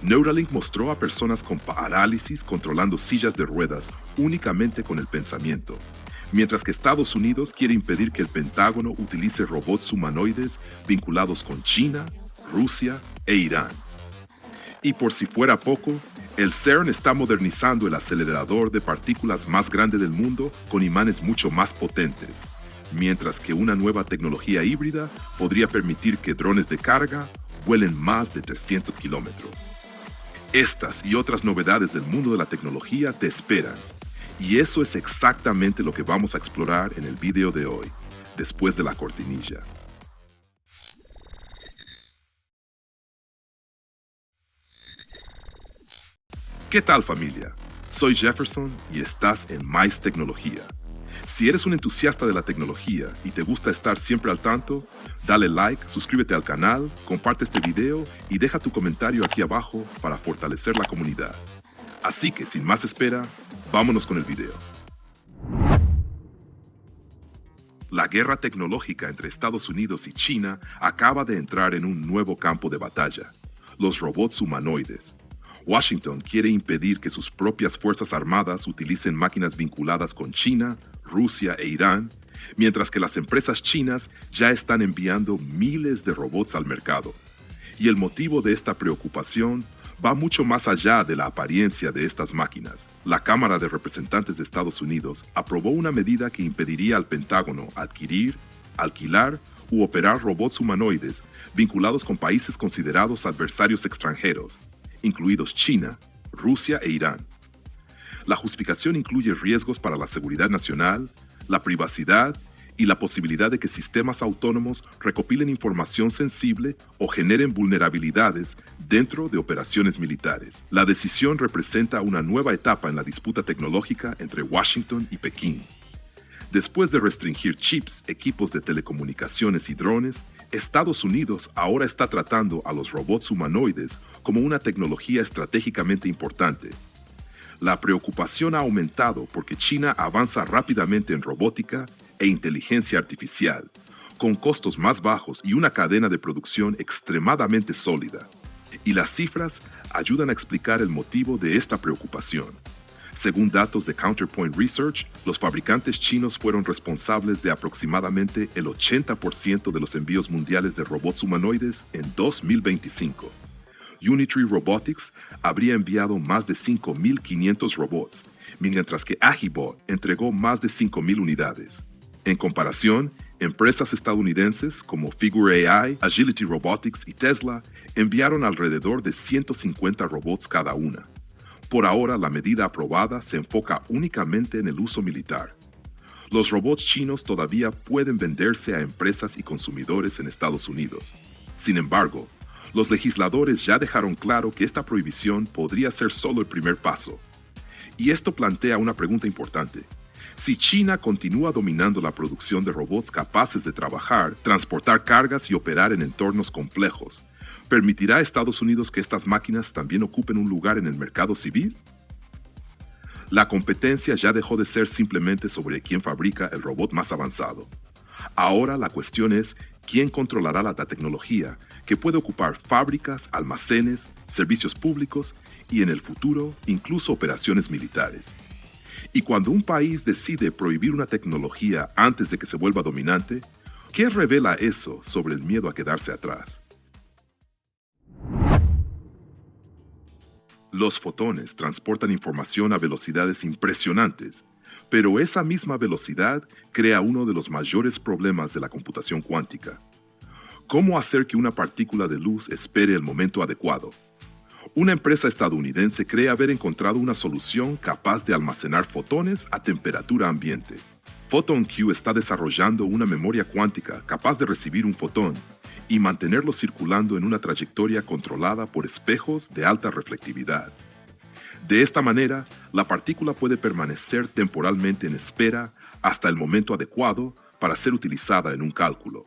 Neuralink mostró a personas con parálisis controlando sillas de ruedas únicamente con el pensamiento, mientras que Estados Unidos quiere impedir que el Pentágono utilice robots humanoides vinculados con China, Rusia e Irán. Y por si fuera poco, el CERN está modernizando el acelerador de partículas más grande del mundo con imanes mucho más potentes, mientras que una nueva tecnología híbrida podría permitir que drones de carga vuelen más de 300 kilómetros. Estas y otras novedades del mundo de la tecnología te esperan, y eso es exactamente lo que vamos a explorar en el video de hoy, después de la cortinilla. ¿Qué tal, familia? Soy Jefferson y estás en Mais Tecnología. Si eres un entusiasta de la tecnología y te gusta estar siempre al tanto, dale like, suscríbete al canal, comparte este video y deja tu comentario aquí abajo para fortalecer la comunidad. Así que sin más espera, vámonos con el video. La guerra tecnológica entre Estados Unidos y China acaba de entrar en un nuevo campo de batalla: los robots humanoides. Washington quiere impedir que sus propias fuerzas armadas utilicen máquinas vinculadas con China, Rusia e Irán, mientras que las empresas chinas ya están enviando miles de robots al mercado. Y el motivo de esta preocupación va mucho más allá de la apariencia de estas máquinas. La Cámara de Representantes de Estados Unidos aprobó una medida que impediría al Pentágono adquirir, alquilar u operar robots humanoides vinculados con países considerados adversarios extranjeros, incluidos China, Rusia e Irán. La justificación incluye riesgos para la seguridad nacional, la privacidad y la posibilidad de que sistemas autónomos recopilen información sensible o generen vulnerabilidades dentro de operaciones militares. La decisión representa una nueva etapa en la disputa tecnológica entre Washington y Pekín. Después de restringir chips, equipos de telecomunicaciones y drones, Estados Unidos ahora está tratando a los robots humanoides como una tecnología estratégicamente importante. La preocupación ha aumentado porque China avanza rápidamente en robótica e inteligencia artificial, con costos más bajos y una cadena de producción extremadamente sólida. Y las cifras ayudan a explicar el motivo de esta preocupación. Según datos de Counterpoint Research, los fabricantes chinos fueron responsables de aproximadamente el 80% de los envíos mundiales de robots humanoides en 2025. Unitree Robotics habría enviado más de 5.500 robots, mientras que Agibot entregó más de 5.000 unidades. En comparación, empresas estadounidenses como Figure AI, Agility Robotics y Tesla enviaron alrededor de 150 robots cada una. Por ahora, la medida aprobada se enfoca únicamente en el uso militar. Los robots chinos todavía pueden venderse a empresas y consumidores en Estados Unidos. Sin embargo, los legisladores ya dejaron claro que esta prohibición podría ser solo el primer paso. Y esto plantea una pregunta importante. Si China continúa dominando la producción de robots capaces de trabajar, transportar cargas y operar en entornos complejos, ¿permitirá a Estados Unidos que estas máquinas también ocupen un lugar en el mercado civil? La competencia ya dejó de ser simplemente sobre quién fabrica el robot más avanzado. Ahora la cuestión es quién controlará la tecnología que puede ocupar fábricas, almacenes, servicios públicos y en el futuro incluso operaciones militares. Y cuando un país decide prohibir una tecnología antes de que se vuelva dominante, ¿qué revela eso sobre el miedo a quedarse atrás? Los fotones transportan información a velocidades impresionantes, pero esa misma velocidad crea uno de los mayores problemas de la computación cuántica. ¿Cómo hacer que una partícula de luz espere el momento adecuado? Una empresa estadounidense cree haber encontrado una solución capaz de almacenar fotones a temperatura ambiente. PhotonQ está desarrollando una memoria cuántica capaz de recibir un fotón y mantenerlo circulando en una trayectoria controlada por espejos de alta reflectividad. De esta manera, la partícula puede permanecer temporalmente en espera hasta el momento adecuado para ser utilizada en un cálculo.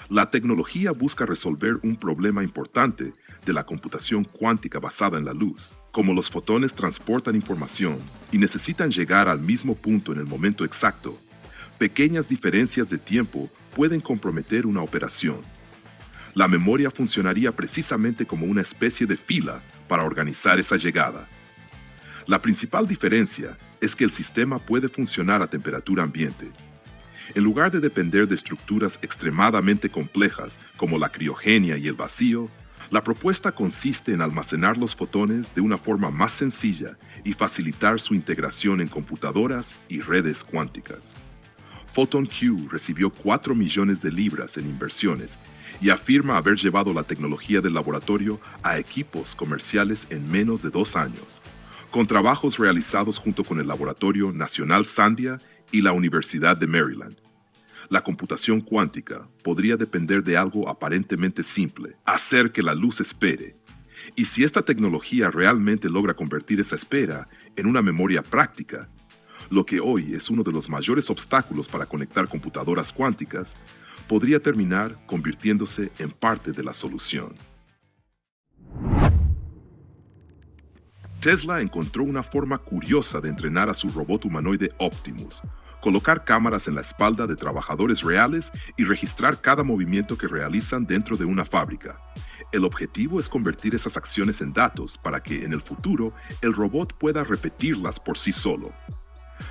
La tecnología busca resolver un problema importante de la computación cuántica basada en la luz. Como los fotones transportan información y necesitan llegar al mismo punto en el momento exacto, pequeñas diferencias de tiempo pueden comprometer una operación. La memoria funcionaría precisamente como una especie de fila para organizar esa llegada. La principal diferencia es que el sistema puede funcionar a temperatura ambiente. En lugar de depender de estructuras extremadamente complejas como la criogenia y el vacío, la propuesta consiste en almacenar los fotones de una forma más sencilla y facilitar su integración en computadoras y redes cuánticas. PhotonQ recibió 4 millones de libras en inversiones y afirma haber llevado la tecnología del laboratorio a equipos comerciales en menos de 2 años, con trabajos realizados junto con el Laboratorio Nacional Sandia y la Universidad de Maryland. La computación cuántica podría depender de algo aparentemente simple, hacer que la luz espere. Y si esta tecnología realmente logra convertir esa espera en una memoria práctica, lo que hoy es uno de los mayores obstáculos para conectar computadoras cuánticas, podría terminar convirtiéndose en parte de la solución. Tesla encontró una forma curiosa de entrenar a su robot humanoide Optimus, colocar cámaras en la espalda de trabajadores reales y registrar cada movimiento que realizan dentro de una fábrica. El objetivo es convertir esas acciones en datos para que en el futuro el robot pueda repetirlas por sí solo.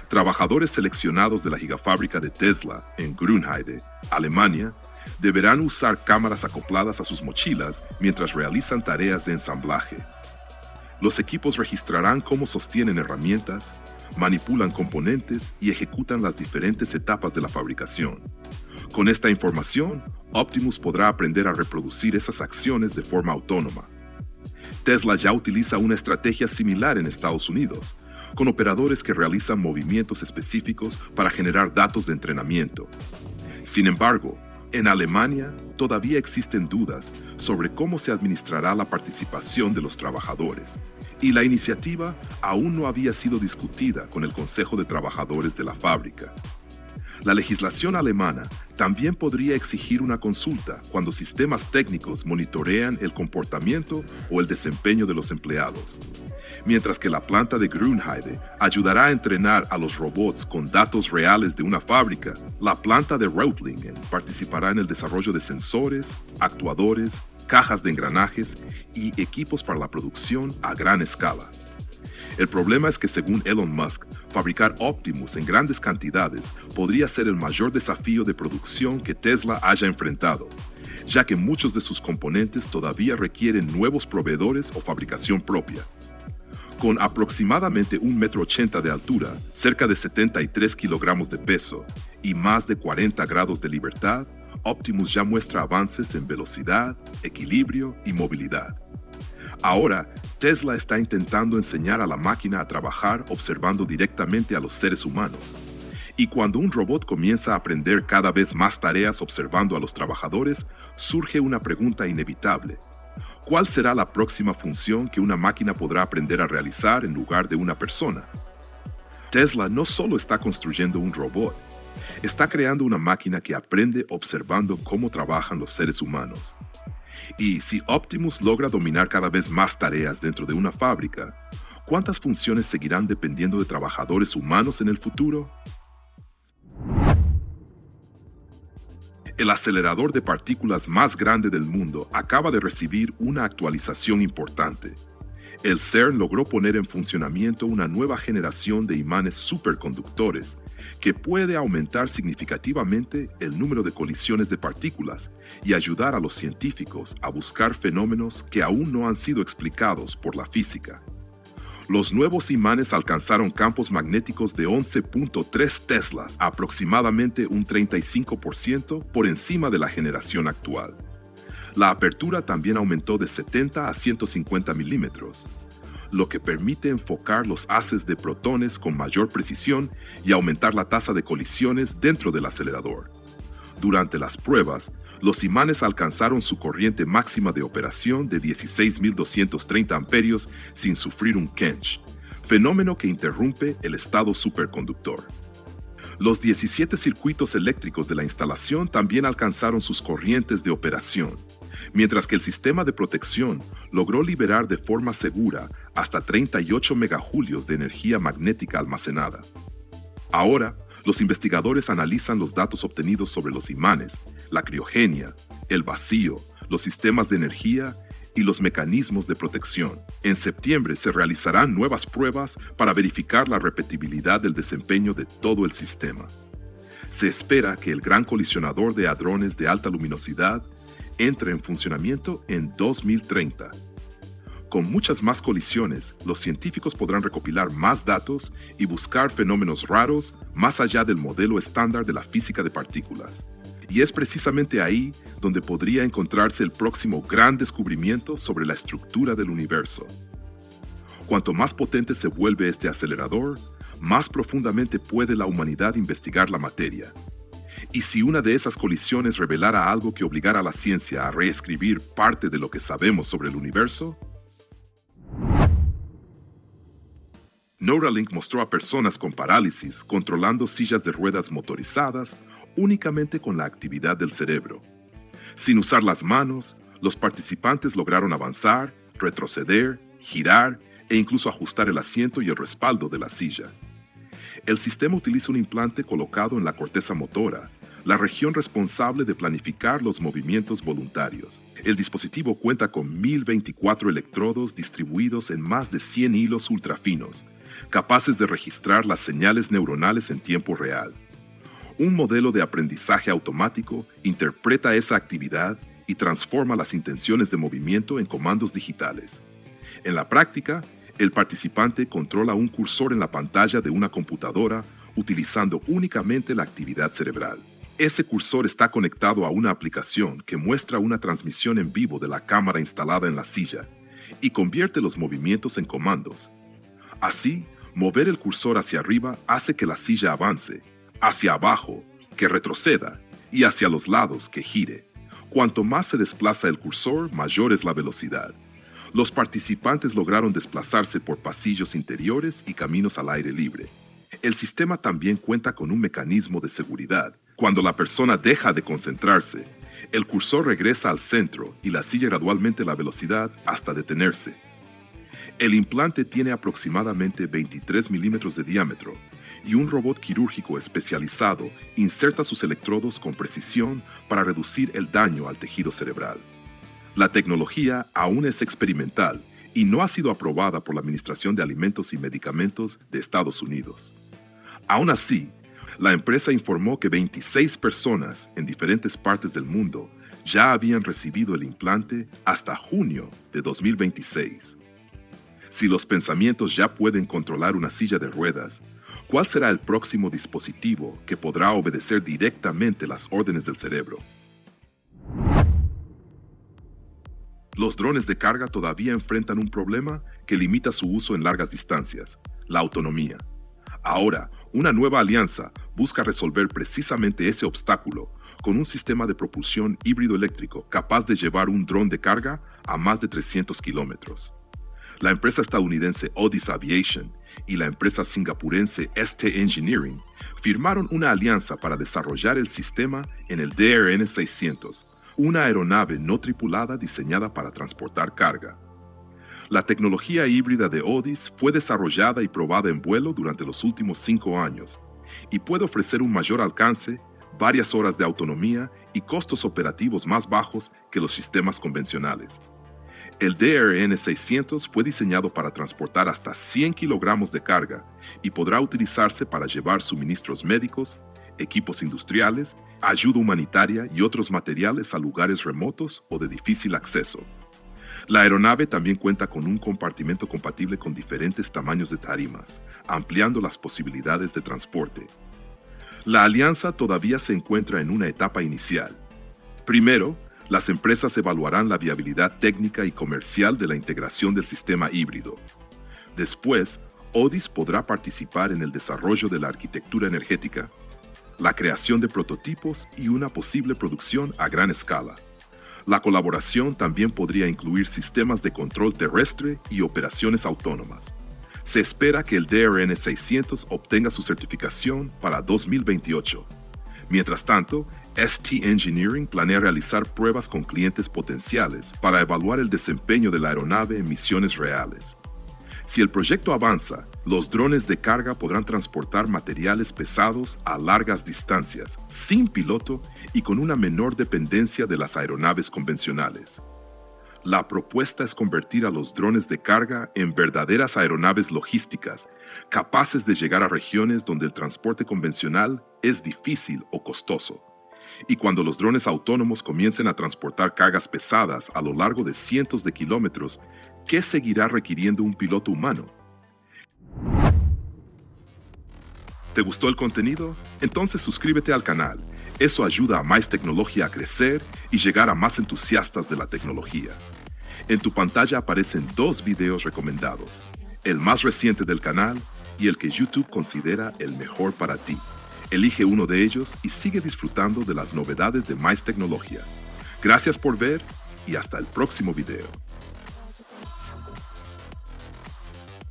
Trabajadores seleccionados de la gigafábrica de Tesla en Grünheide, Alemania, deberán usar cámaras acopladas a sus mochilas mientras realizan tareas de ensamblaje. Los equipos registrarán cómo sostienen herramientas, manipulan componentes y ejecutan las diferentes etapas de la fabricación. Con esta información, Optimus podrá aprender a reproducir esas acciones de forma autónoma. Tesla ya utiliza una estrategia similar en Estados Unidos, con operadores que realizan movimientos específicos para generar datos de entrenamiento. Sin embargo, en Alemania todavía existen dudas sobre cómo se administrará la participación de los trabajadores, y la iniciativa aún no había sido discutida con el Consejo de Trabajadores de la fábrica. La legislación alemana también podría exigir una consulta cuando sistemas técnicos monitorean el comportamiento o el desempeño de los empleados. Mientras que la planta de Grünheide ayudará a entrenar a los robots con datos reales de una fábrica, la planta de Reutlingen participará en el desarrollo de sensores, actuadores, cajas de engranajes y equipos para la producción a gran escala. El problema es que, según Elon Musk, fabricar Optimus en grandes cantidades podría ser el mayor desafío de producción que Tesla haya enfrentado, ya que muchos de sus componentes todavía requieren nuevos proveedores o fabricación propia. Con aproximadamente 1,80 m de altura, cerca de 73 kilogramos de peso y más de 40 grados de libertad, Optimus ya muestra avances en velocidad, equilibrio y movilidad. Ahora, Tesla está intentando enseñar a la máquina a trabajar observando directamente a los seres humanos. Y cuando un robot comienza a aprender cada vez más tareas observando a los trabajadores, surge una pregunta inevitable. ¿Cuál será la próxima función que una máquina podrá aprender a realizar en lugar de una persona? Tesla no solo está construyendo un robot, está creando una máquina que aprende observando cómo trabajan los seres humanos. Y si Optimus logra dominar cada vez más tareas dentro de una fábrica, ¿cuántas funciones seguirán dependiendo de trabajadores humanos en el futuro? El acelerador de partículas más grande del mundo acaba de recibir una actualización importante. El CERN logró poner en funcionamiento una nueva generación de imanes superconductores que puede aumentar significativamente el número de colisiones de partículas y ayudar a los científicos a buscar fenómenos que aún no han sido explicados por la física. Los nuevos imanes alcanzaron campos magnéticos de 11.3 teslas, aproximadamente un 35% por encima de la generación actual. La apertura también aumentó de 70 a 150 milímetros, lo que permite enfocar los haces de protones con mayor precisión y aumentar la tasa de colisiones dentro del acelerador. Durante las pruebas, los imanes alcanzaron su corriente máxima de operación de 16.230 amperios sin sufrir un quench, fenómeno que interrumpe el estado superconductor. Los 17 circuitos eléctricos de la instalación también alcanzaron sus corrientes de operación, mientras que el sistema de protección logró liberar de forma segura hasta 38 megajulios de energía magnética almacenada. Ahora, los investigadores analizan los datos obtenidos sobre los imanes, la criogenia, el vacío, los sistemas de energía y los mecanismos de protección. En septiembre se realizarán nuevas pruebas para verificar la repetibilidad del desempeño de todo el sistema. Se espera que el Gran Colisionador de Hadrones de Alta Luminosidad entre en funcionamiento en 2030. Con muchas más colisiones, los científicos podrán recopilar más datos y buscar fenómenos raros más allá del modelo estándar de la física de partículas. Y es precisamente ahí donde podría encontrarse el próximo gran descubrimiento sobre la estructura del universo. Cuanto más potente se vuelve este acelerador, más profundamente puede la humanidad investigar la materia. Y si una de esas colisiones revelara algo que obligara a la ciencia a reescribir parte de lo que sabemos sobre el universo, Neuralink mostró a personas con parálisis controlando sillas de ruedas motorizadas únicamente con la actividad del cerebro. Sin usar las manos, los participantes lograron avanzar, retroceder, girar e incluso ajustar el asiento y el respaldo de la silla. El sistema utiliza un implante colocado en la corteza motora, la región responsable de planificar los movimientos voluntarios. El dispositivo cuenta con 1024 electrodos distribuidos en más de 100 hilos ultrafinos, capaces de registrar las señales neuronales en tiempo real. Un modelo de aprendizaje automático interpreta esa actividad y transforma las intenciones de movimiento en comandos digitales. En la práctica, el participante controla un cursor en la pantalla de una computadora utilizando únicamente la actividad cerebral. Ese cursor está conectado a una aplicación que muestra una transmisión en vivo de la cámara instalada en la silla y convierte los movimientos en comandos. Así, mover el cursor hacia arriba hace que la silla avance, hacia abajo, que retroceda, y hacia los lados, que gire. Cuanto más se desplaza el cursor, mayor es la velocidad. Los participantes lograron desplazarse por pasillos interiores y caminos al aire libre. El sistema también cuenta con un mecanismo de seguridad. Cuando la persona deja de concentrarse, el cursor regresa al centro y la silla gradualmente la velocidad hasta detenerse. El implante tiene aproximadamente 23 milímetros de diámetro y un robot quirúrgico especializado inserta sus electrodos con precisión para reducir el daño al tejido cerebral. La tecnología aún es experimental y no ha sido aprobada por la Administración de Alimentos y Medicamentos de Estados Unidos. Aún así, la empresa informó que 26 personas en diferentes partes del mundo ya habían recibido el implante hasta junio de 2026. Si los pensamientos ya pueden controlar una silla de ruedas, ¿cuál será el próximo dispositivo que podrá obedecer directamente las órdenes del cerebro? Los drones de carga todavía enfrentan un problema que limita su uso en largas distancias: la autonomía. Ahora, una nueva alianza busca resolver precisamente ese obstáculo con un sistema de propulsión híbrido eléctrico capaz de llevar un dron de carga a más de 300 kilómetros. La empresa estadounidense Odis Aviation y la empresa singapurense ST Engineering firmaron una alianza para desarrollar el sistema en el DRN-600, una aeronave no tripulada diseñada para transportar carga. La tecnología híbrida de Odis fue desarrollada y probada en vuelo durante los últimos 5 años y puede ofrecer un mayor alcance, varias horas de autonomía y costos operativos más bajos que los sistemas convencionales. El DRN-600 fue diseñado para transportar hasta 100 kilogramos de carga y podrá utilizarse para llevar suministros médicos, equipos industriales, ayuda humanitaria y otros materiales a lugares remotos o de difícil acceso. La aeronave también cuenta con un compartimento compatible con diferentes tamaños de tarimas, ampliando las posibilidades de transporte. La alianza todavía se encuentra en una etapa inicial. Primero, las empresas evaluarán la viabilidad técnica y comercial de la integración del sistema híbrido. Después, Odis podrá participar en el desarrollo de la arquitectura energética, la creación de prototipos y una posible producción a gran escala. La colaboración también podría incluir sistemas de control terrestre y operaciones autónomas. Se espera que el DRN-600 obtenga su certificación para 2028. Mientras tanto, ST Engineering planea realizar pruebas con clientes potenciales para evaluar el desempeño de la aeronave en misiones reales. Si el proyecto avanza, los drones de carga podrán transportar materiales pesados a largas distancias, sin piloto y con una menor dependencia de las aeronaves convencionales. La propuesta es convertir a los drones de carga en verdaderas aeronaves logísticas, capaces de llegar a regiones donde el transporte convencional es difícil o costoso. Y cuando los drones autónomos comiencen a transportar cargas pesadas a lo largo de cientos de kilómetros, ¿qué seguirá requiriendo un piloto humano? ¿Te gustó el contenido? Entonces suscríbete al canal. Eso ayuda a Mais Tecnología a crecer y llegar a más entusiastas de la tecnología. En tu pantalla aparecen 2 videos recomendados, el más reciente del canal y el que YouTube considera el mejor para ti. Elige uno de ellos y sigue disfrutando de las novedades de Mais Tecnología. Gracias por ver y hasta el próximo video.